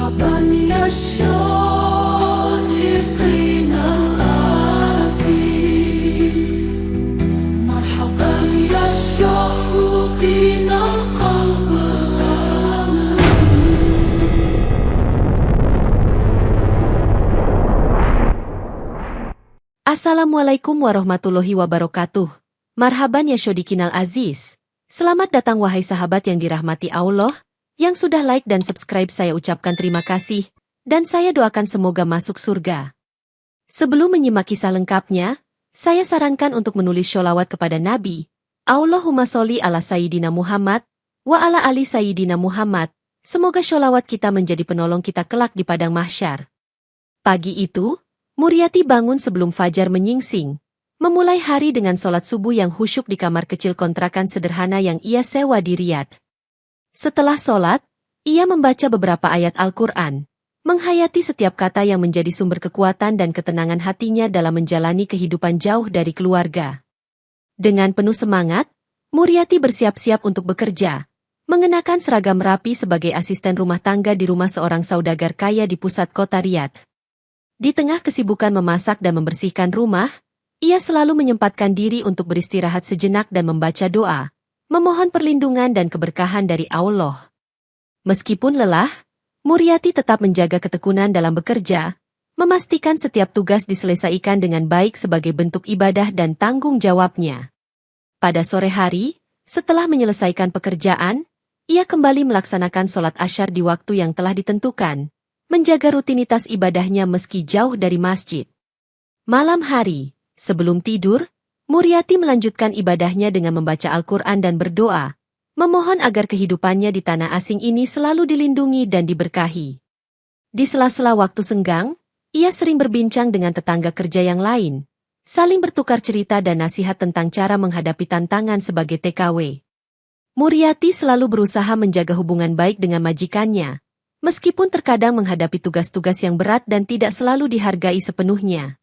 مرحبا يا الشاطئين العزيز، مرحبا يا الشاطئين قلب الأمل. Assalamualaikum warahmatullahi wabarakatuh. Marhaban ya Syodikinal Aziz. Selamat datang wahai sahabat yang dirahmati Allah. Yang sudah like dan subscribe saya ucapkan terima kasih, dan saya doakan semoga masuk surga. Sebelum menyimak kisah lengkapnya, saya sarankan untuk menulis sholawat kepada Nabi. Allahumma sholli ala Sayyidina Muhammad, wa ala ali Sayyidina Muhammad. Semoga sholawat kita menjadi penolong kita kelak di padang mahsyar. Pagi itu, Muryati bangun sebelum fajar menyingsing. Memulai hari dengan sholat subuh yang khusyuk di kamar kecil kontrakan sederhana yang ia sewa di Riyadh. Setelah sholat, ia membaca beberapa ayat Al-Quran, menghayati setiap kata yang menjadi sumber kekuatan dan ketenangan hatinya dalam menjalani kehidupan jauh dari keluarga. Dengan penuh semangat, Muryati bersiap-siap untuk bekerja, mengenakan seragam rapi sebagai asisten rumah tangga di rumah seorang saudagar kaya di pusat kota Riyadh. Di tengah kesibukan memasak dan membersihkan rumah, ia selalu menyempatkan diri untuk beristirahat sejenak dan membaca doa, memohon perlindungan dan keberkahan dari Allah. Meskipun lelah, Muryati tetap menjaga ketekunan dalam bekerja, memastikan setiap tugas diselesaikan dengan baik sebagai bentuk ibadah dan tanggung jawabnya. Pada sore hari, setelah menyelesaikan pekerjaan, ia kembali melaksanakan sholat asyar di waktu yang telah ditentukan, menjaga rutinitas ibadahnya meski jauh dari masjid. Malam hari, sebelum tidur, Muryati melanjutkan ibadahnya dengan membaca Al-Quran dan berdoa, memohon agar kehidupannya di tanah asing ini selalu dilindungi dan diberkahi. Di sela-sela waktu senggang, ia sering berbincang dengan tetangga kerja yang lain, saling bertukar cerita dan nasihat tentang cara menghadapi tantangan sebagai TKW. Muryati selalu berusaha menjaga hubungan baik dengan majikannya, meskipun terkadang menghadapi tugas-tugas yang berat dan tidak selalu dihargai sepenuhnya.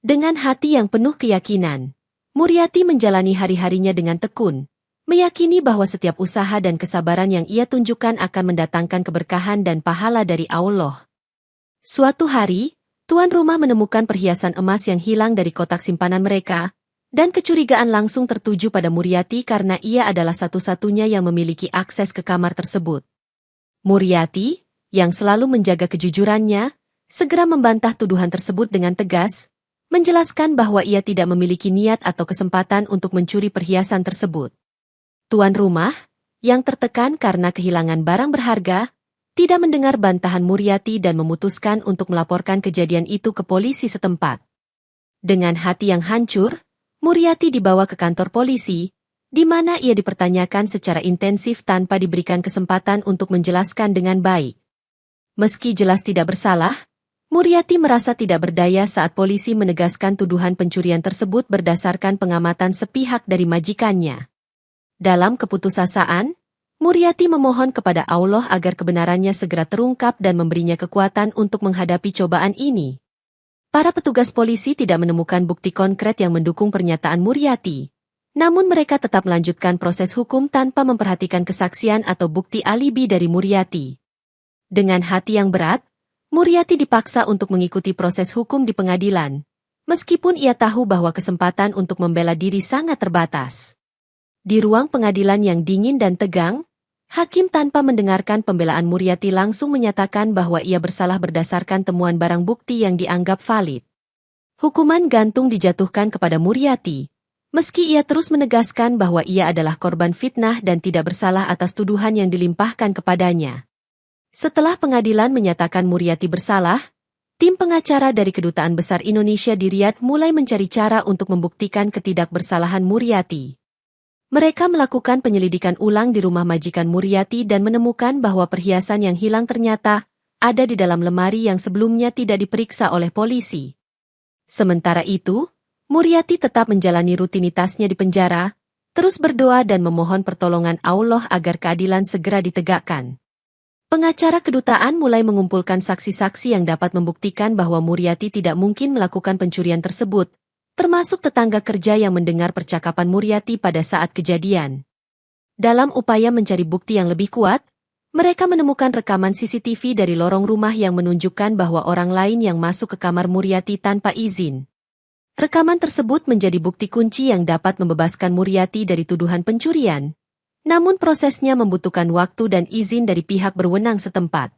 Dengan hati yang penuh keyakinan, Muryati menjalani hari-harinya dengan tekun, meyakini bahwa setiap usaha dan kesabaran yang ia tunjukkan akan mendatangkan keberkahan dan pahala dari Allah. Suatu hari, tuan rumah menemukan perhiasan emas yang hilang dari kotak simpanan mereka, dan kecurigaan langsung tertuju pada Muryati karena ia adalah satu-satunya yang memiliki akses ke kamar tersebut. Muryati, yang selalu menjaga kejujurannya, segera membantah tuduhan tersebut dengan tegas, menjelaskan bahwa ia tidak memiliki niat atau kesempatan untuk mencuri perhiasan tersebut. Tuan rumah, yang tertekan karena kehilangan barang berharga, tidak mendengar bantahan Muryati dan memutuskan untuk melaporkan kejadian itu ke polisi setempat. Dengan hati yang hancur, Muryati dibawa ke kantor polisi, di mana ia dipertanyakan secara intensif tanpa diberikan kesempatan untuk menjelaskan dengan baik. Meski jelas tidak bersalah, Muryati merasa tidak berdaya saat polisi menegaskan tuduhan pencurian tersebut berdasarkan pengamatan sepihak dari majikannya. Dalam keputusasaan, Muryati memohon kepada Allah agar kebenarannya segera terungkap dan memberinya kekuatan untuk menghadapi cobaan ini. Para petugas polisi tidak menemukan bukti konkret yang mendukung pernyataan Muryati, namun mereka tetap melanjutkan proses hukum tanpa memperhatikan kesaksian atau bukti alibi dari Muryati. Dengan hati yang berat, Muryati dipaksa untuk mengikuti proses hukum di pengadilan, meskipun ia tahu bahwa kesempatan untuk membela diri sangat terbatas. Di ruang pengadilan yang dingin dan tegang, hakim tanpa mendengarkan pembelaan Muryati langsung menyatakan bahwa ia bersalah berdasarkan temuan barang bukti yang dianggap valid. Hukuman gantung dijatuhkan kepada Muryati, meski ia terus menegaskan bahwa ia adalah korban fitnah dan tidak bersalah atas tuduhan yang dilimpahkan kepadanya. Setelah pengadilan menyatakan Muryati bersalah, tim pengacara dari Kedutaan Besar Indonesia di Riyadh mulai mencari cara untuk membuktikan ketidakbersalahan Muryati. Mereka melakukan penyelidikan ulang di rumah majikan Muryati dan menemukan bahwa perhiasan yang hilang ternyata ada di dalam lemari yang sebelumnya tidak diperiksa oleh polisi. Sementara itu, Muryati tetap menjalani rutinitasnya di penjara, terus berdoa dan memohon pertolongan Allah agar keadilan segera ditegakkan. Pengacara kedutaan mulai mengumpulkan saksi-saksi yang dapat membuktikan bahwa Muryati tidak mungkin melakukan pencurian tersebut, termasuk tetangga kerja yang mendengar percakapan Muryati pada saat kejadian. Dalam upaya mencari bukti yang lebih kuat, Mereka menemukan rekaman CCTV dari lorong rumah yang menunjukkan bahwa orang lain yang masuk ke kamar Muriati tanpa izin. Rekaman tersebut menjadi bukti kunci yang dapat membebaskan Muriati dari tuduhan pencurian. Namun prosesnya membutuhkan waktu dan izin dari pihak berwenang setempat.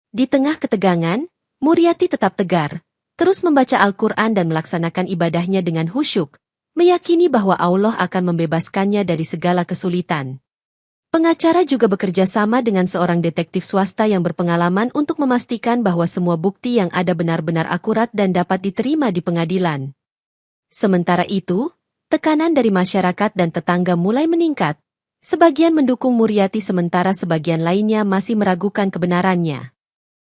Di tengah ketegangan, Muriati tetap tegar, terus membaca Al-Quran dan melaksanakan ibadahnya dengan khusyuk, meyakini bahwa Allah akan membebaskannya dari segala kesulitan. Pengacara juga bekerja sama dengan seorang detektif swasta yang berpengalaman untuk memastikan bahwa semua bukti yang ada benar-benar akurat dan dapat diterima di pengadilan. Sementara itu, tekanan dari masyarakat dan tetangga mulai meningkat. Sebagian mendukung Muriati sementara sebagian lainnya masih meragukan kebenarannya.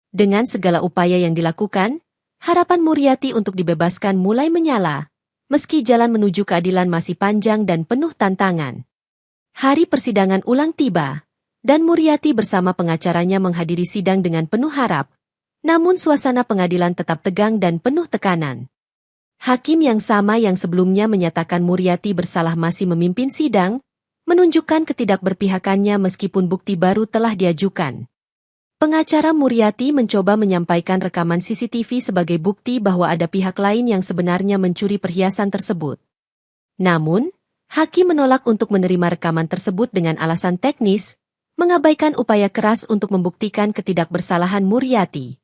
Dengan segala upaya yang dilakukan, harapan Muriati untuk dibebaskan mulai menyala, meski jalan menuju keadilan masih panjang dan penuh tantangan. Hari persidangan ulang tiba, dan Muriati bersama pengacaranya menghadiri sidang dengan penuh harap. Namun suasana pengadilan tetap tegang dan penuh tekanan. Hakim yang sama yang sebelumnya menyatakan Muriati bersalah masih memimpin sidang, menunjukkan ketidakberpihakannya meskipun bukti baru telah diajukan. Pengacara Muriati mencoba menyampaikan rekaman CCTV sebagai bukti bahwa ada pihak lain yang sebenarnya mencuri perhiasan tersebut. Namun, hakim menolak untuk menerima rekaman tersebut dengan alasan teknis, mengabaikan upaya keras untuk membuktikan ketidakbersalahan Muriati.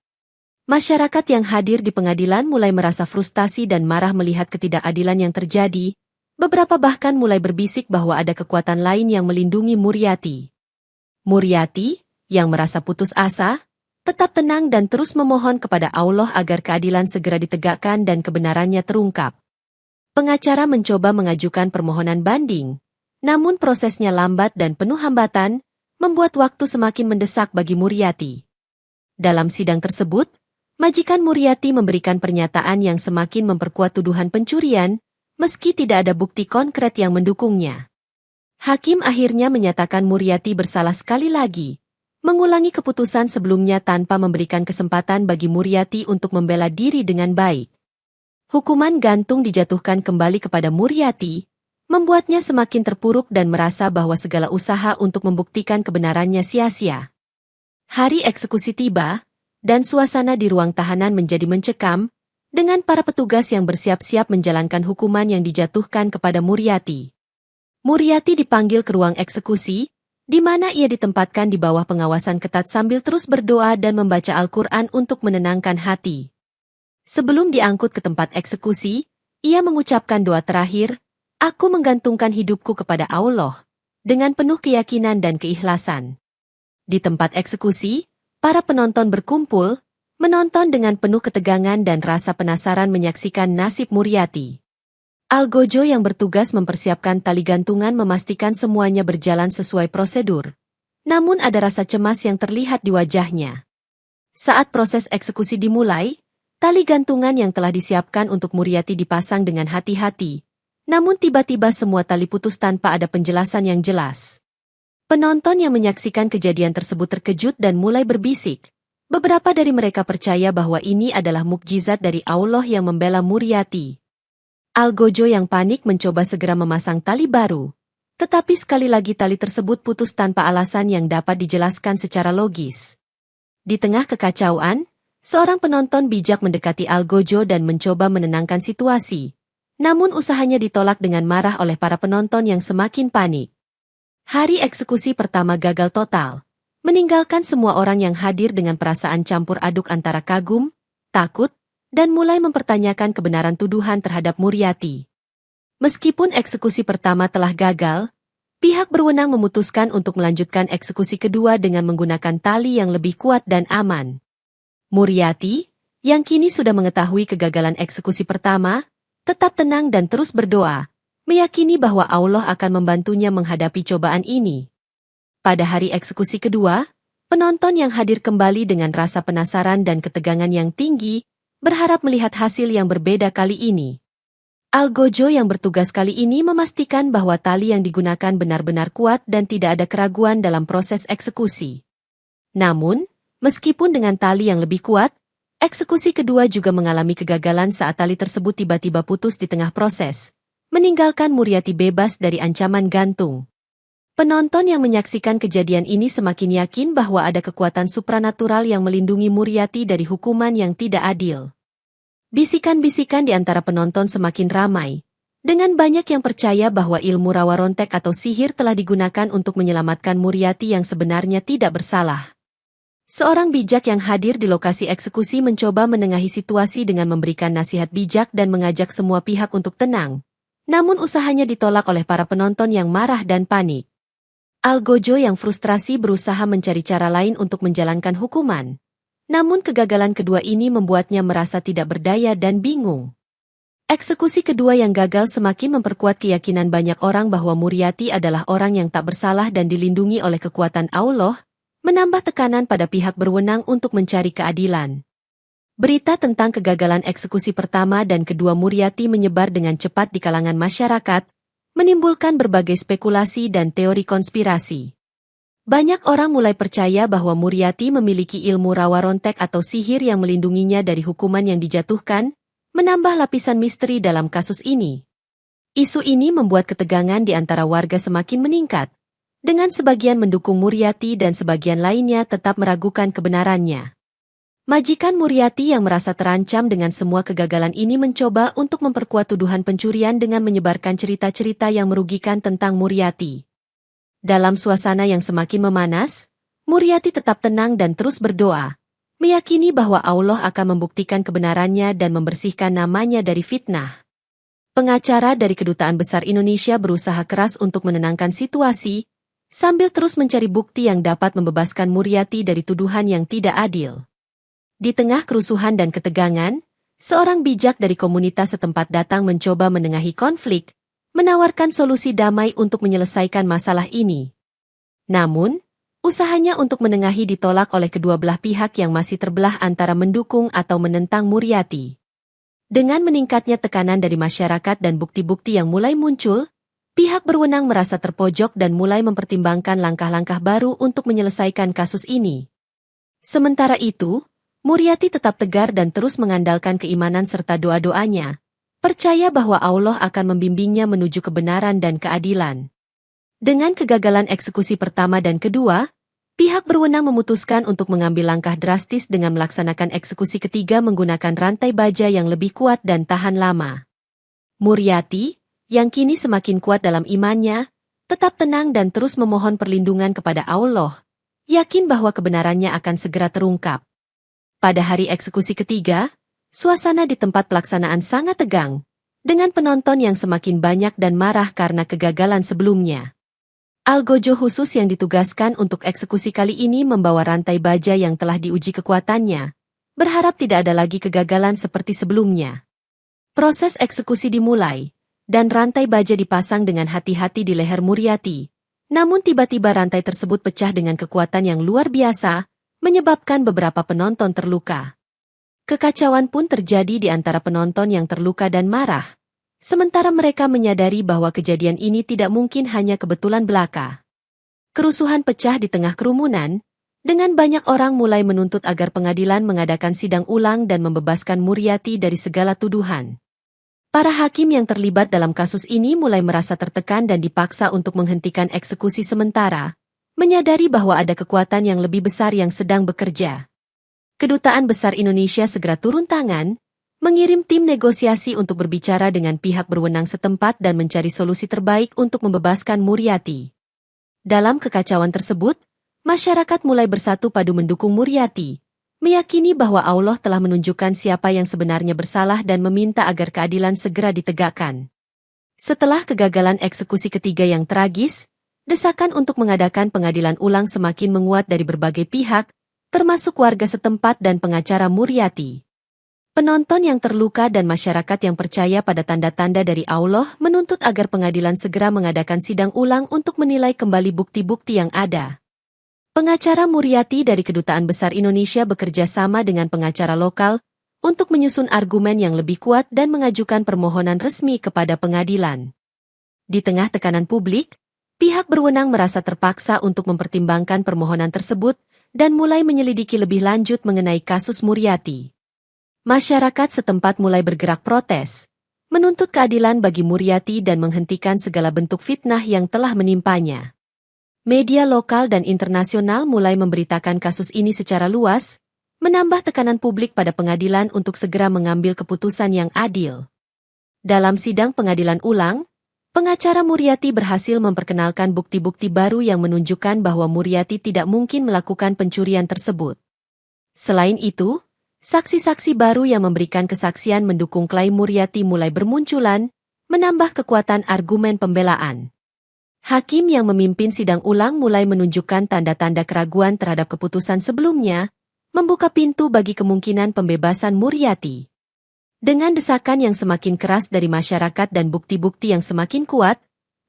Masyarakat yang hadir di pengadilan mulai merasa frustasi dan marah melihat ketidakadilan yang terjadi. Beberapa bahkan mulai berbisik bahwa ada kekuatan lain yang melindungi Muriati. Muriati, yang merasa putus asa, tetap tenang dan terus memohon kepada Allah agar keadilan segera ditegakkan dan kebenarannya terungkap. Pengacara mencoba mengajukan permohonan banding, namun prosesnya lambat dan penuh hambatan, membuat waktu semakin mendesak bagi Muriati. Dalam sidang tersebut, majikan Muriati memberikan pernyataan yang semakin memperkuat tuduhan pencurian, meski tidak ada bukti konkret yang mendukungnya. Hakim akhirnya menyatakan Muriati bersalah sekali lagi, mengulangi keputusan sebelumnya tanpa memberikan kesempatan bagi Muriati untuk membela diri dengan baik. Hukuman gantung dijatuhkan kembali kepada Muriati, membuatnya semakin terpuruk dan merasa bahwa segala usaha untuk membuktikan kebenarannya sia-sia. Hari eksekusi tiba, dan suasana di ruang tahanan menjadi mencekam, dengan para petugas yang bersiap-siap menjalankan hukuman yang dijatuhkan kepada Muriati. Muriati dipanggil ke ruang eksekusi, di mana ia ditempatkan di bawah pengawasan ketat sambil terus berdoa dan membaca Al-Quran untuk menenangkan hati. Sebelum diangkut ke tempat eksekusi, ia mengucapkan doa terakhir, "Aku menggantungkan hidupku kepada Allah," dengan penuh keyakinan dan keikhlasan. Di tempat eksekusi, para penonton berkumpul, menonton dengan penuh ketegangan dan rasa penasaran menyaksikan nasib Muriati. Algojo yang bertugas mempersiapkan tali gantungan memastikan semuanya berjalan sesuai prosedur. Namun ada rasa cemas yang terlihat di wajahnya. Saat proses eksekusi dimulai, tali gantungan yang telah disiapkan untuk Muriati dipasang dengan hati-hati. Namun tiba-tiba semua tali putus tanpa ada penjelasan yang jelas. Penonton yang menyaksikan kejadian tersebut terkejut dan mulai berbisik. Beberapa dari mereka percaya bahwa ini adalah mukjizat dari Allah yang membela Muriati. Algojo yang panik mencoba segera memasang tali baru. Tetapi sekali lagi tali tersebut putus tanpa alasan yang dapat dijelaskan secara logis. Di tengah kekacauan, seorang penonton bijak mendekati Algojo dan mencoba menenangkan situasi. Namun usahanya ditolak dengan marah oleh para penonton yang semakin panik. Hari eksekusi pertama gagal total, meninggalkan semua orang yang hadir dengan perasaan campur aduk antara kagum, takut, dan mulai mempertanyakan kebenaran tuduhan terhadap Muriati. Meskipun eksekusi pertama telah gagal, pihak berwenang memutuskan untuk melanjutkan eksekusi kedua dengan menggunakan tali yang lebih kuat dan aman. Muriati, yang kini sudah mengetahui kegagalan eksekusi pertama, tetap tenang dan terus berdoa, meyakini bahwa Allah akan membantunya menghadapi cobaan ini. Pada hari eksekusi kedua, penonton yang hadir kembali dengan rasa penasaran dan ketegangan yang tinggi, berharap melihat hasil yang berbeda kali ini. Algojo yang bertugas kali ini memastikan bahwa tali yang digunakan benar-benar kuat dan tidak ada keraguan dalam proses eksekusi. Namun, meskipun dengan tali yang lebih kuat, eksekusi kedua juga mengalami kegagalan saat tali tersebut tiba-tiba putus di tengah proses, meninggalkan Muriati bebas dari ancaman gantung. Penonton yang menyaksikan kejadian ini semakin yakin bahwa ada kekuatan supranatural yang melindungi Muriati dari hukuman yang tidak adil. Bisikan-bisikan di antara penonton semakin ramai, dengan banyak yang percaya bahwa ilmu rawa rontek atau sihir telah digunakan untuk menyelamatkan Muriati yang sebenarnya tidak bersalah. Seorang bijak yang hadir di lokasi eksekusi mencoba menengahi situasi dengan memberikan nasihat bijak dan mengajak semua pihak untuk tenang. Namun usahanya ditolak oleh para penonton yang marah dan panik. Algojo yang frustrasi berusaha mencari cara lain untuk menjalankan hukuman. Namun kegagalan kedua ini membuatnya merasa tidak berdaya dan bingung. Eksekusi kedua yang gagal semakin memperkuat keyakinan banyak orang bahwa Muriati adalah orang yang tak bersalah dan dilindungi oleh kekuatan Allah, menambah tekanan pada pihak berwenang untuk mencari keadilan. Berita tentang kegagalan eksekusi pertama dan kedua Muriati menyebar dengan cepat di kalangan masyarakat, menimbulkan berbagai spekulasi dan teori konspirasi. Banyak orang mulai percaya bahwa Muriati memiliki ilmu rawa rontek atau sihir yang melindunginya dari hukuman yang dijatuhkan, menambah lapisan misteri dalam kasus ini. Isu ini membuat ketegangan di antara warga semakin meningkat, dengan sebagian mendukung Muriati dan sebagian lainnya tetap meragukan kebenarannya. Majikan Muriati yang merasa terancam dengan semua kegagalan ini mencoba untuk memperkuat tuduhan pencurian dengan menyebarkan cerita-cerita yang merugikan tentang Muriati. Dalam suasana yang semakin memanas, Muriati tetap tenang dan terus berdoa, meyakini bahwa Allah akan membuktikan kebenarannya dan membersihkan namanya dari fitnah. Pengacara dari Kedutaan Besar Indonesia berusaha keras untuk menenangkan situasi, sambil terus mencari bukti yang dapat membebaskan Muriati dari tuduhan yang tidak adil. Di tengah kerusuhan dan ketegangan, seorang bijak dari komunitas setempat datang mencoba menengahi konflik, menawarkan solusi damai untuk menyelesaikan masalah ini. Namun, usahanya untuk menengahi ditolak oleh kedua belah pihak yang masih terbelah antara mendukung atau menentang Muriati. Dengan meningkatnya tekanan dari masyarakat dan bukti-bukti yang mulai muncul, pihak berwenang merasa terpojok dan mulai mempertimbangkan langkah-langkah baru untuk menyelesaikan kasus ini. Sementara itu, Muriati tetap tegar dan terus mengandalkan keimanan serta doa-doanya, percaya bahwa Allah akan membimbingnya menuju kebenaran dan keadilan. Dengan kegagalan eksekusi pertama dan kedua, pihak berwenang memutuskan untuk mengambil langkah drastis dengan melaksanakan eksekusi ketiga menggunakan rantai baja yang lebih kuat dan tahan lama. Muriati, yang kini semakin kuat dalam imannya, tetap tenang dan terus memohon perlindungan kepada Allah, yakin bahwa kebenarannya akan segera terungkap. Pada hari eksekusi ketiga, suasana di tempat pelaksanaan sangat tegang, dengan penonton yang semakin banyak dan marah karena kegagalan sebelumnya. Algojo khusus yang ditugaskan untuk eksekusi kali ini membawa rantai baja yang telah diuji kekuatannya, berharap tidak ada lagi kegagalan seperti sebelumnya. Proses eksekusi dimulai, dan rantai baja dipasang dengan hati-hati di leher Muriati. Namun tiba-tiba rantai tersebut pecah dengan kekuatan yang luar biasa, menyebabkan beberapa penonton terluka. Kekacauan pun terjadi di antara penonton yang terluka dan marah, sementara mereka menyadari bahwa kejadian ini tidak mungkin hanya kebetulan belaka. Kerusuhan pecah di tengah kerumunan, dengan banyak orang mulai menuntut agar pengadilan mengadakan sidang ulang dan membebaskan Muriati dari segala tuduhan. Para hakim yang terlibat dalam kasus ini mulai merasa tertekan dan dipaksa untuk menghentikan eksekusi sementara, menyadari bahwa ada kekuatan yang lebih besar yang sedang bekerja. Kedutaan Besar Indonesia segera turun tangan, mengirim tim negosiasi untuk berbicara dengan pihak berwenang setempat dan mencari solusi terbaik untuk membebaskan Muriati. Dalam kekacauan tersebut, masyarakat mulai bersatu padu mendukung Muriati, meyakini bahwa Allah telah menunjukkan siapa yang sebenarnya bersalah dan meminta agar keadilan segera ditegakkan. Setelah kegagalan eksekusi ketiga yang tragis, desakan untuk mengadakan pengadilan ulang semakin menguat dari berbagai pihak, termasuk warga setempat dan pengacara Muriati. Penonton yang terluka dan masyarakat yang percaya pada tanda-tanda dari Allah menuntut agar pengadilan segera mengadakan sidang ulang untuk menilai kembali bukti-bukti yang ada. Pengacara Muriati dari Kedutaan Besar Indonesia bekerja sama dengan pengacara lokal untuk menyusun argumen yang lebih kuat dan mengajukan permohonan resmi kepada pengadilan. Di tengah tekanan publik, pihak berwenang merasa terpaksa untuk mempertimbangkan permohonan tersebut dan mulai menyelidiki lebih lanjut mengenai kasus Muriati. Masyarakat setempat mulai bergerak protes, menuntut keadilan bagi Muriati dan menghentikan segala bentuk fitnah yang telah menimpanya. Media lokal dan internasional mulai memberitakan kasus ini secara luas, menambah tekanan publik pada pengadilan untuk segera mengambil keputusan yang adil. Dalam sidang pengadilan ulang, pengacara Muriati berhasil memperkenalkan bukti-bukti baru yang menunjukkan bahwa Muriati tidak mungkin melakukan pencurian tersebut. Selain itu, saksi-saksi baru yang memberikan kesaksian mendukung klaim Muriati mulai bermunculan, menambah kekuatan argumen pembelaan. Hakim yang memimpin sidang ulang mulai menunjukkan tanda-tanda keraguan terhadap keputusan sebelumnya, membuka pintu bagi kemungkinan pembebasan Muriati. Dengan desakan yang semakin keras dari masyarakat dan bukti-bukti yang semakin kuat,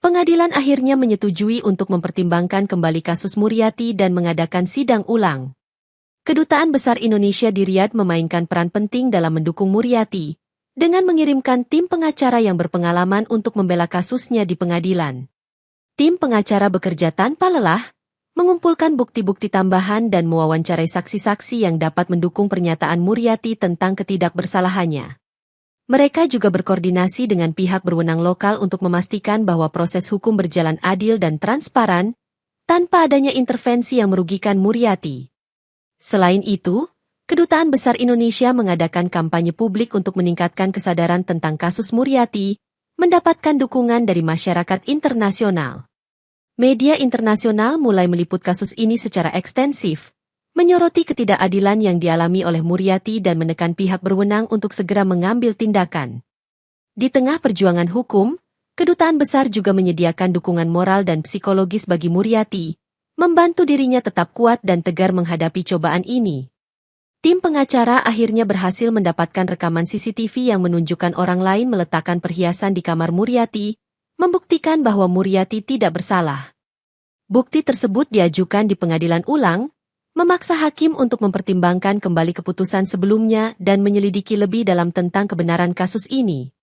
pengadilan akhirnya menyetujui untuk mempertimbangkan kembali kasus Muriati dan mengadakan sidang ulang. Kedutaan Besar Indonesia di Riyadh memainkan peran penting dalam mendukung Muriati, dengan mengirimkan tim pengacara yang berpengalaman untuk membela kasusnya di pengadilan. Tim pengacara bekerja tanpa lelah, mengumpulkan bukti-bukti tambahan dan mewawancarai saksi-saksi yang dapat mendukung pernyataan Muriati tentang ketidakbersalahannya. Mereka juga berkoordinasi dengan pihak berwenang lokal untuk memastikan bahwa proses hukum berjalan adil dan transparan, tanpa adanya intervensi yang merugikan Muriati. Selain itu, Kedutaan Besar Indonesia mengadakan kampanye publik untuk meningkatkan kesadaran tentang kasus Muriati, mendapatkan dukungan dari masyarakat internasional. Media internasional mulai meliput kasus ini secara ekstensif, menyoroti ketidakadilan yang dialami oleh Muriati dan menekan pihak berwenang untuk segera mengambil tindakan. Di tengah perjuangan hukum, Kedutaan Besar juga menyediakan dukungan moral dan psikologis bagi Muriati, membantu dirinya tetap kuat dan tegar menghadapi cobaan ini. Tim pengacara akhirnya berhasil mendapatkan rekaman CCTV yang menunjukkan orang lain meletakkan perhiasan di kamar Muriati, membuktikan bahwa Muriati tidak bersalah. Bukti tersebut diajukan di pengadilan ulang, memaksa hakim untuk mempertimbangkan kembali keputusan sebelumnya dan menyelidiki lebih dalam tentang kebenaran kasus ini.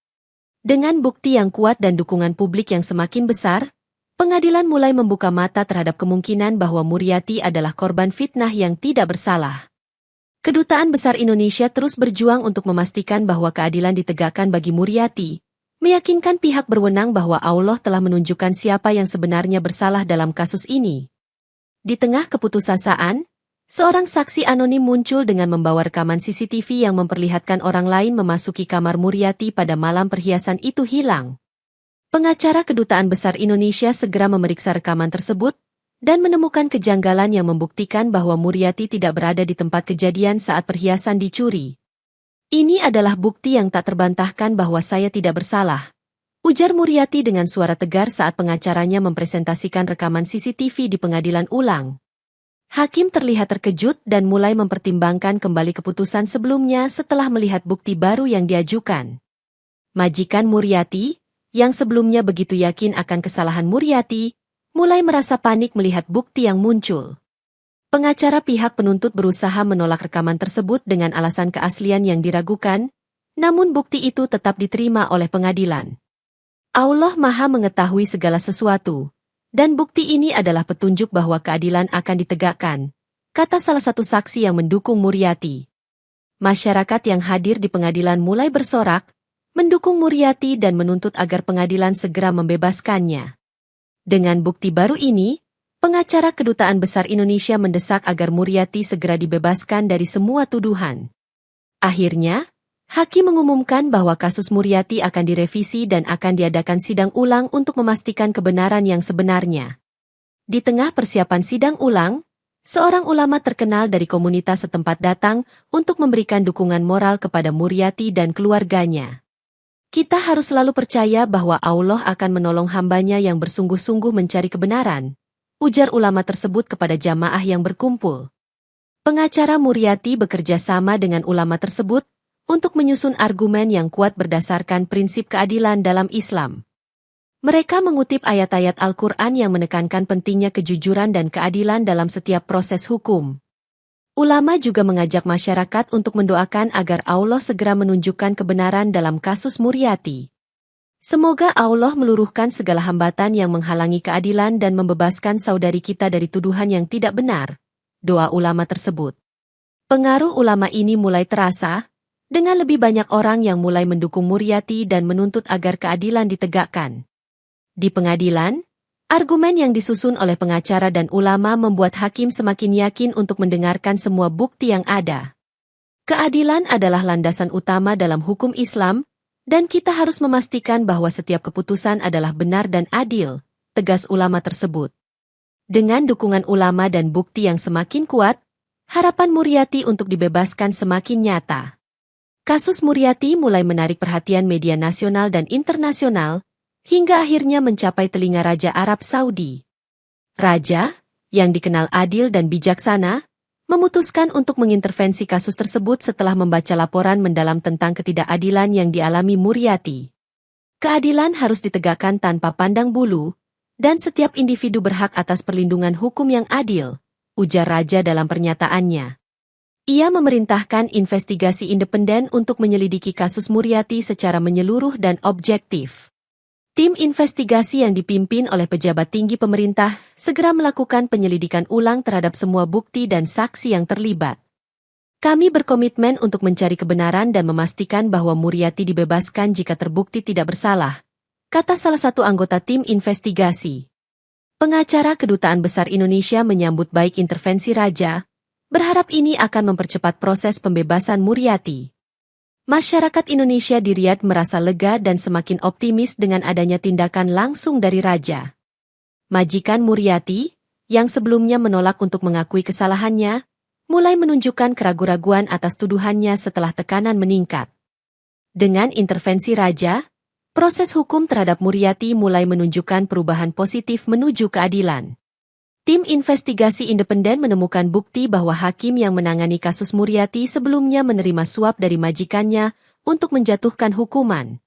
Dengan bukti yang kuat dan dukungan publik yang semakin besar, pengadilan mulai membuka mata terhadap kemungkinan bahwa Muriati adalah korban fitnah yang tidak bersalah. Kedutaan Besar Indonesia terus berjuang untuk memastikan bahwa keadilan ditegakkan bagi Muriati, meyakinkan pihak berwenang bahwa Allah telah menunjukkan siapa yang sebenarnya bersalah dalam kasus ini. Di tengah keputusasaan, seorang saksi anonim muncul dengan membawa rekaman CCTV yang memperlihatkan orang lain memasuki kamar Muriati pada malam perhiasan itu hilang. Pengacara Kedutaan Besar Indonesia segera memeriksa rekaman tersebut dan menemukan kejanggalan yang membuktikan bahwa Muriati tidak berada di tempat kejadian saat perhiasan dicuri. Ini adalah bukti yang tak terbantahkan bahwa saya tidak bersalah, ujar Muriati dengan suara tegar saat pengacaranya mempresentasikan rekaman CCTV di pengadilan ulang. Hakim terlihat terkejut dan mulai mempertimbangkan kembali keputusan sebelumnya setelah melihat bukti baru yang diajukan. Majikan Muriati, yang sebelumnya begitu yakin akan kesalahan Muriati, mulai merasa panik melihat bukti yang muncul. Pengacara pihak penuntut berusaha menolak rekaman tersebut dengan alasan keaslian yang diragukan, namun bukti itu tetap diterima oleh pengadilan. Allah Maha mengetahui segala sesuatu, dan bukti ini adalah petunjuk bahwa keadilan akan ditegakkan, kata salah satu saksi yang mendukung Muriati. Masyarakat yang hadir di pengadilan mulai bersorak, mendukung Muriati dan menuntut agar pengadilan segera membebaskannya. Dengan bukti baru ini, pengacara Kedutaan Besar Indonesia mendesak agar Muriati segera dibebaskan dari semua tuduhan. Akhirnya, hakim mengumumkan bahwa kasus Muriati akan direvisi dan akan diadakan sidang ulang untuk memastikan kebenaran yang sebenarnya. Di tengah persiapan sidang ulang, seorang ulama terkenal dari komunitas setempat datang untuk memberikan dukungan moral kepada Muriati dan keluarganya. Kita harus selalu percaya bahwa Allah akan menolong hambanya yang bersungguh-sungguh mencari kebenaran, ujar ulama tersebut kepada jamaah yang berkumpul. Pengacara Muriati bekerja sama dengan ulama tersebut untuk menyusun argumen yang kuat berdasarkan prinsip keadilan dalam Islam. Mereka mengutip ayat-ayat Al-Quran yang menekankan pentingnya kejujuran dan keadilan dalam setiap proses hukum. Ulama juga mengajak masyarakat untuk mendoakan agar Allah segera menunjukkan kebenaran dalam kasus Muriati. Semoga Allah meluruhkan segala hambatan yang menghalangi keadilan dan membebaskan saudari kita dari tuduhan yang tidak benar, doa ulama tersebut. Pengaruh ulama ini mulai terasa, dengan lebih banyak orang yang mulai mendukung Muriati dan menuntut agar keadilan ditegakkan. Di pengadilan, Argumen yang disusun oleh pengacara dan ulama membuat hakim semakin yakin untuk mendengarkan semua bukti yang ada. Keadilan adalah landasan utama dalam hukum Islam, dan kita harus memastikan bahwa setiap keputusan adalah benar dan adil, tegas ulama tersebut. Dengan dukungan ulama dan bukti yang semakin kuat, harapan Muriati untuk dibebaskan semakin nyata. Kasus Muriati mulai menarik perhatian media nasional dan internasional, hingga akhirnya mencapai telinga Raja Arab Saudi. Raja, yang dikenal adil dan bijaksana, memutuskan untuk mengintervensi kasus tersebut setelah membaca laporan mendalam tentang ketidakadilan yang dialami Muriati. Keadilan harus ditegakkan tanpa pandang bulu, dan setiap individu berhak atas perlindungan hukum yang adil, ujar Raja dalam pernyataannya. Ia memerintahkan investigasi independen untuk menyelidiki kasus Muriati secara menyeluruh dan objektif. Tim investigasi yang dipimpin oleh pejabat tinggi pemerintah segera melakukan penyelidikan ulang terhadap semua bukti dan saksi yang terlibat. Kami berkomitmen untuk mencari kebenaran dan memastikan bahwa Muriati dibebaskan jika terbukti tidak bersalah, kata salah satu anggota tim investigasi. Pengacara Kedutaan Besar Indonesia menyambut baik intervensi Raja, berharap ini akan mempercepat proses pembebasan Muriati. Masyarakat Indonesia di Riyadh merasa lega dan semakin optimis dengan adanya tindakan langsung dari Raja. Majikan Muriati, yang sebelumnya menolak untuk mengakui kesalahannya, mulai menunjukkan keraguan-raguan atas tuduhannya setelah tekanan meningkat. Dengan intervensi Raja, proses hukum terhadap Muriati mulai menunjukkan perubahan positif menuju keadilan. Tim investigasi independen menemukan bukti bahwa hakim yang menangani kasus Muriati sebelumnya menerima suap dari majikannya untuk menjatuhkan hukuman.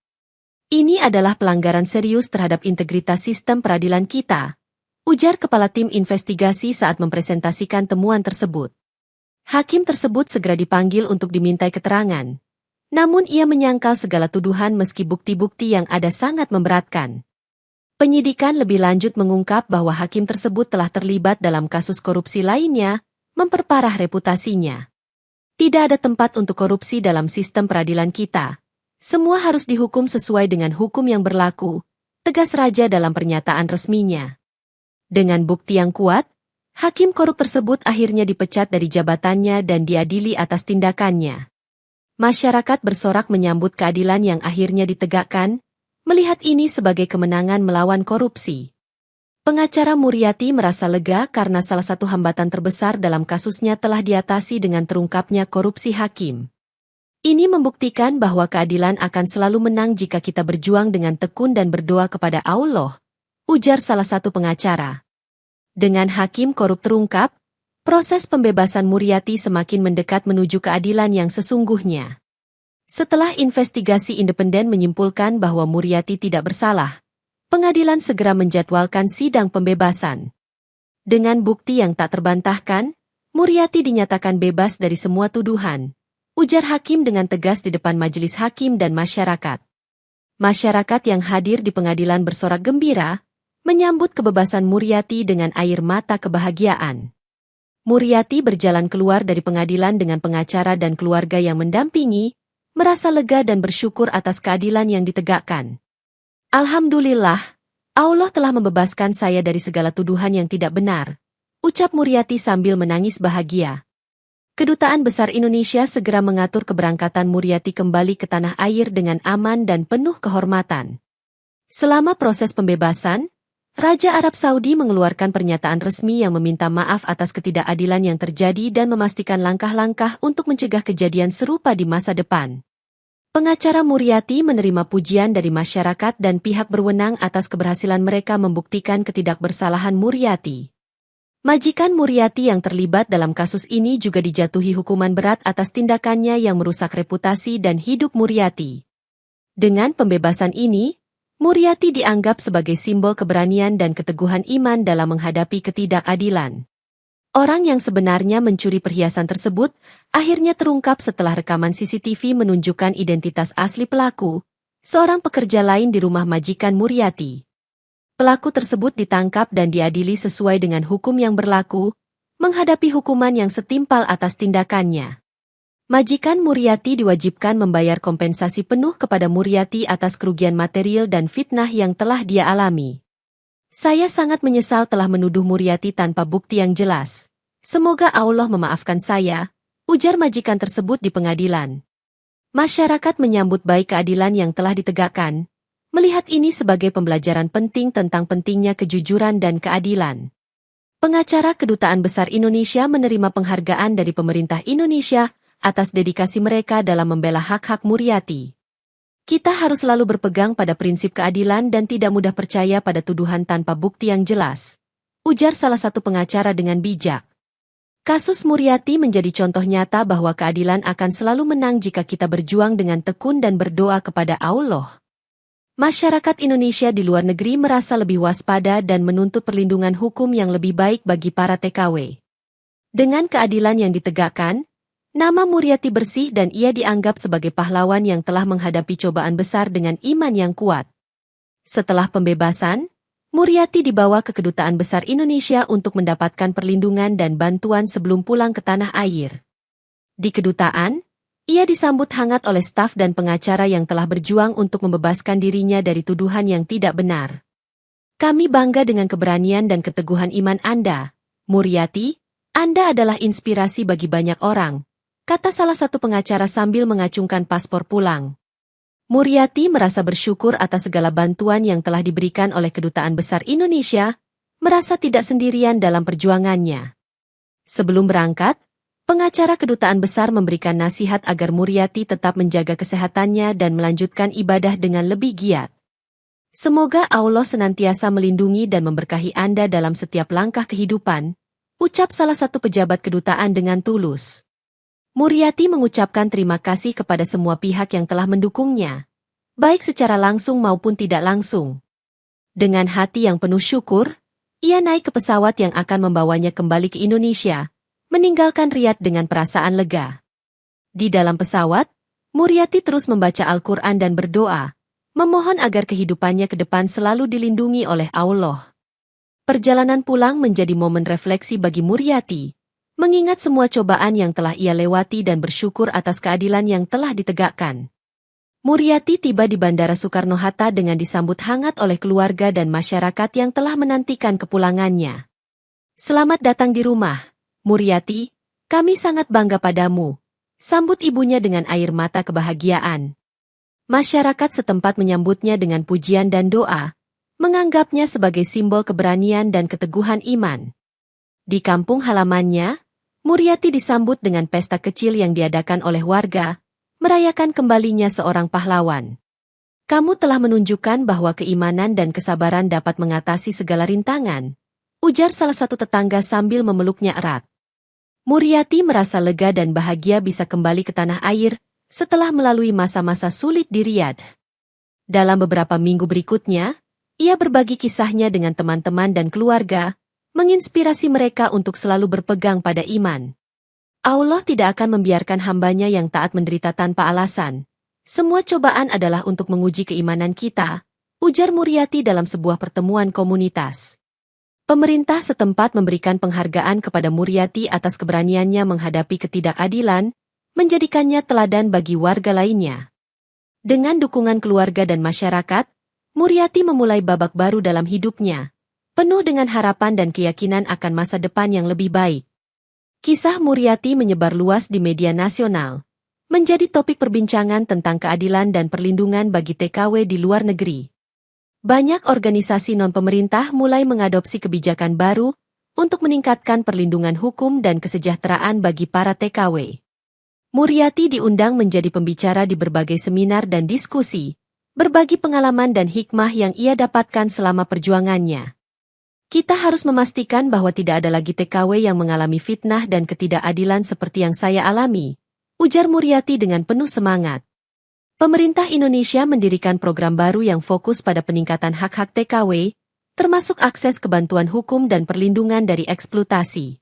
Ini adalah pelanggaran serius terhadap integritas sistem peradilan kita, ujar kepala tim investigasi saat mempresentasikan temuan tersebut. Hakim tersebut segera dipanggil untuk dimintai keterangan. Namun ia menyangkal segala tuduhan meski bukti-bukti yang ada sangat memberatkan. Penyidikan lebih lanjut mengungkap bahwa hakim tersebut telah terlibat dalam kasus korupsi lainnya, memperparah reputasinya. Tidak ada tempat untuk korupsi dalam sistem peradilan kita. Semua harus dihukum sesuai dengan hukum yang berlaku, tegas Raja dalam pernyataan resminya. Dengan bukti yang kuat, hakim korup tersebut akhirnya dipecat dari jabatannya dan diadili atas tindakannya. Masyarakat bersorak menyambut keadilan yang akhirnya ditegakkan, melihat ini sebagai kemenangan melawan korupsi. Pengacara Muriati merasa lega karena salah satu hambatan terbesar dalam kasusnya telah diatasi dengan terungkapnya korupsi hakim. Ini membuktikan bahwa keadilan akan selalu menang jika kita berjuang dengan tekun dan berdoa kepada Allah, ujar salah satu pengacara. Dengan hakim korup terungkap, proses pembebasan Muriati semakin mendekat menuju keadilan yang sesungguhnya. Setelah investigasi independen menyimpulkan bahwa Muriati tidak bersalah, pengadilan segera menjadwalkan sidang pembebasan. Dengan bukti yang tak terbantahkan, Muriati dinyatakan bebas dari semua tuduhan, ujar hakim dengan tegas di depan majelis hakim dan masyarakat. Masyarakat yang hadir di pengadilan bersorak gembira, menyambut kebebasan Muriati dengan air mata kebahagiaan. Muriati berjalan keluar dari pengadilan dengan pengacara dan keluarga yang mendampingi, merasa lega dan bersyukur atas keadilan yang ditegakkan. Alhamdulillah, Allah telah membebaskan saya dari segala tuduhan yang tidak benar, ucap Muriati sambil menangis bahagia. Kedutaan Besar Indonesia segera mengatur keberangkatan Muriati kembali ke tanah air dengan aman dan penuh kehormatan. Selama proses pembebasan, Raja Arab Saudi mengeluarkan pernyataan resmi yang meminta maaf atas ketidakadilan yang terjadi dan memastikan langkah-langkah untuk mencegah kejadian serupa di masa depan. Pengacara Muriati menerima pujian dari masyarakat dan pihak berwenang atas keberhasilan mereka membuktikan ketidakbersalahan Muriati. Majikan Muriati yang terlibat dalam kasus ini juga dijatuhi hukuman berat atas tindakannya yang merusak reputasi dan hidup Muriati. Dengan pembebasan ini, Muriati dianggap sebagai simbol keberanian dan keteguhan iman dalam menghadapi ketidakadilan. Orang yang sebenarnya mencuri perhiasan tersebut akhirnya terungkap setelah rekaman CCTV menunjukkan identitas asli pelaku, seorang pekerja lain di rumah majikan Muriati. Pelaku tersebut ditangkap dan diadili sesuai dengan hukum yang berlaku, menghadapi hukuman yang setimpal atas tindakannya. Majikan Muriati diwajibkan membayar kompensasi penuh kepada Muriati atas kerugian material dan fitnah yang telah dia alami. Saya sangat menyesal telah menuduh Muryati tanpa bukti yang jelas. Semoga Allah memaafkan saya, ujar majikan tersebut di pengadilan. Masyarakat menyambut baik keadilan yang telah ditegakkan, melihat ini sebagai pembelajaran penting tentang pentingnya kejujuran dan keadilan. Pengacara Kedutaan Besar Indonesia menerima penghargaan dari pemerintah Indonesia atas dedikasi mereka dalam membela hak-hak Muryati. Kita harus selalu berpegang pada prinsip keadilan dan tidak mudah percaya pada tuduhan tanpa bukti yang jelas, ujar salah satu pengacara dengan bijak. Kasus Muryati menjadi contoh nyata bahwa keadilan akan selalu menang jika kita berjuang dengan tekun dan berdoa kepada Allah. Masyarakat Indonesia di luar negeri merasa lebih waspada dan menuntut perlindungan hukum yang lebih baik bagi para TKW. Dengan keadilan yang ditegakkan, nama Muryati bersih dan ia dianggap sebagai pahlawan yang telah menghadapi cobaan besar dengan iman yang kuat. Setelah pembebasan, Muryati dibawa ke Kedutaan Besar Indonesia untuk mendapatkan perlindungan dan bantuan sebelum pulang ke tanah air. Di kedutaan, ia disambut hangat oleh staf dan pengacara yang telah berjuang untuk membebaskan dirinya dari tuduhan yang tidak benar. Kami bangga dengan keberanian dan keteguhan iman Anda, Muryati. Anda adalah inspirasi bagi banyak orang, kata salah satu pengacara sambil mengacungkan paspor pulang. Muryati merasa bersyukur atas segala bantuan yang telah diberikan oleh Kedutaan Besar Indonesia, merasa tidak sendirian dalam perjuangannya. Sebelum berangkat, pengacara Kedutaan Besar memberikan nasihat agar Muryati tetap menjaga kesehatannya dan melanjutkan ibadah dengan lebih giat. Semoga Allah senantiasa melindungi dan memberkahi Anda dalam setiap langkah kehidupan, ucap salah satu pejabat kedutaan dengan tulus. Muryati mengucapkan terima kasih kepada semua pihak yang telah mendukungnya, baik secara langsung maupun tidak langsung. Dengan hati yang penuh syukur, ia naik ke pesawat yang akan membawanya kembali ke Indonesia, meninggalkan Riyadh dengan perasaan lega. Di dalam pesawat, Muryati terus membaca Al-Quran dan berdoa, memohon agar kehidupannya ke depan selalu dilindungi oleh Allah. Perjalanan pulang menjadi momen refleksi bagi Muryati, mengingat semua cobaan yang telah ia lewati dan bersyukur atas keadilan yang telah ditegakkan. Muryati tiba di Bandara Soekarno-Hatta dengan disambut hangat oleh keluarga dan masyarakat yang telah menantikan kepulangannya. Selamat datang di rumah, Muryati, kami sangat bangga padamu, sambut ibunya dengan air mata kebahagiaan. Masyarakat setempat menyambutnya dengan pujian dan doa, menganggapnya sebagai simbol keberanian dan keteguhan iman. Di kampung halamannya, Muryati disambut dengan pesta kecil yang diadakan oleh warga, merayakan kembalinya seorang pahlawan. Kamu telah menunjukkan bahwa keimanan dan kesabaran dapat mengatasi segala rintangan, ujar salah satu tetangga sambil memeluknya erat. Muryati merasa lega dan bahagia bisa kembali ke tanah air setelah melalui masa-masa sulit di Riyadh. Dalam beberapa minggu berikutnya, ia berbagi kisahnya dengan teman-teman dan keluarga, menginspirasi mereka untuk selalu berpegang pada iman. Allah tidak akan membiarkan hambanya yang taat menderita tanpa alasan. Semua cobaan adalah untuk menguji keimanan kita, ujar Muryati dalam sebuah pertemuan komunitas. Pemerintah setempat memberikan penghargaan kepada Muryati atas keberaniannya menghadapi ketidakadilan, menjadikannya teladan bagi warga lainnya. Dengan dukungan keluarga dan masyarakat, Muryati memulai babak baru dalam hidupnya, penuh dengan harapan dan keyakinan akan masa depan yang lebih baik. Kisah Muryati menyebar luas di media nasional, menjadi topik perbincangan tentang keadilan dan perlindungan bagi TKW di luar negeri. Banyak organisasi non-pemerintah mulai mengadopsi kebijakan baru untuk meningkatkan perlindungan hukum dan kesejahteraan bagi para TKW. Muryati diundang menjadi pembicara di berbagai seminar dan diskusi, berbagi pengalaman dan hikmah yang ia dapatkan selama perjuangannya. Kita harus memastikan bahwa tidak ada lagi TKW yang mengalami fitnah dan ketidakadilan seperti yang saya alami, ujar Muryati dengan penuh semangat. Pemerintah Indonesia mendirikan program baru yang fokus pada peningkatan hak-hak TKW, termasuk akses ke bantuan hukum dan perlindungan dari eksploitasi.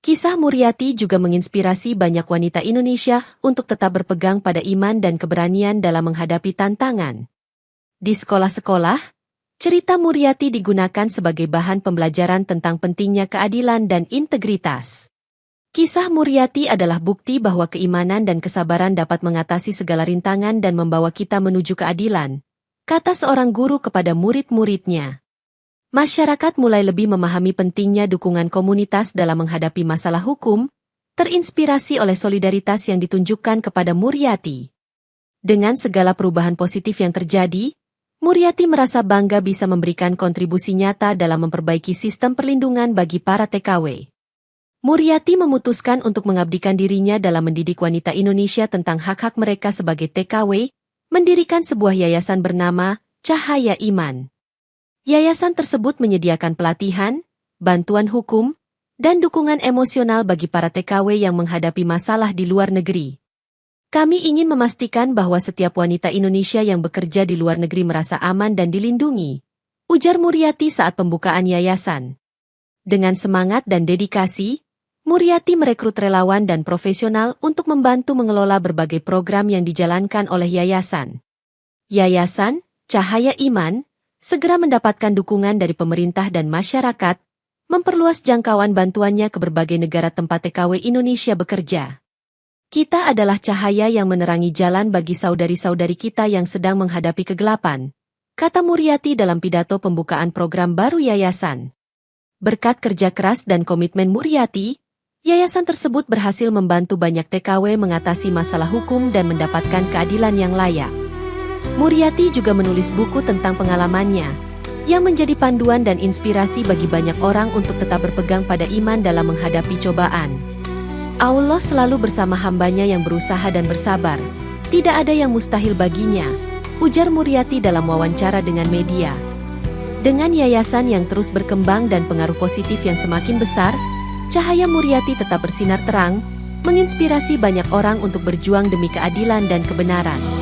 Kisah Muryati juga menginspirasi banyak wanita Indonesia untuk tetap berpegang pada iman dan keberanian dalam menghadapi tantangan. Di sekolah-sekolah, cerita Muryati digunakan sebagai bahan pembelajaran tentang pentingnya keadilan dan integritas. Kisah Muryati adalah bukti bahwa keimanan dan kesabaran dapat mengatasi segala rintangan dan membawa kita menuju keadilan, kata seorang guru kepada murid-muridnya. Masyarakat mulai lebih memahami pentingnya dukungan komunitas dalam menghadapi masalah hukum, terinspirasi oleh solidaritas yang ditunjukkan kepada Muriati. Dengan segala perubahan positif yang terjadi, Muriati merasa bangga bisa memberikan kontribusi nyata dalam memperbaiki sistem perlindungan bagi para TKW. Muriati memutuskan untuk mengabdikan dirinya dalam mendidik wanita Indonesia tentang hak-hak mereka sebagai TKW, mendirikan sebuah yayasan bernama Cahaya Iman. Yayasan tersebut menyediakan pelatihan, bantuan hukum, dan dukungan emosional bagi para TKW yang menghadapi masalah di luar negeri. Kami ingin memastikan bahwa setiap wanita Indonesia yang bekerja di luar negeri merasa aman dan dilindungi, ujar Muriati saat pembukaan yayasan. Dengan semangat dan dedikasi, Muriati merekrut relawan dan profesional untuk membantu mengelola berbagai program yang dijalankan oleh yayasan. Yayasan Cahaya Iman segera mendapatkan dukungan dari pemerintah dan masyarakat, memperluas jangkauan bantuannya ke berbagai negara tempat TKW Indonesia bekerja. Kita adalah cahaya yang menerangi jalan bagi saudari-saudari kita yang sedang menghadapi kegelapan, kata Muriati dalam pidato pembukaan program baru yayasan. Berkat kerja keras dan komitmen Muriati, yayasan tersebut berhasil membantu banyak TKW mengatasi masalah hukum dan mendapatkan keadilan yang layak. Muriati juga menulis buku tentang pengalamannya, yang menjadi panduan dan inspirasi bagi banyak orang untuk tetap berpegang pada iman dalam menghadapi cobaan. Allah selalu bersama hambanya yang berusaha dan bersabar. Tidak ada yang mustahil baginya, ujar Muriati dalam wawancara dengan media. Dengan yayasan yang terus berkembang dan pengaruh positif yang semakin besar, cahaya Muriati tetap bersinar terang, menginspirasi banyak orang untuk berjuang demi keadilan dan kebenaran.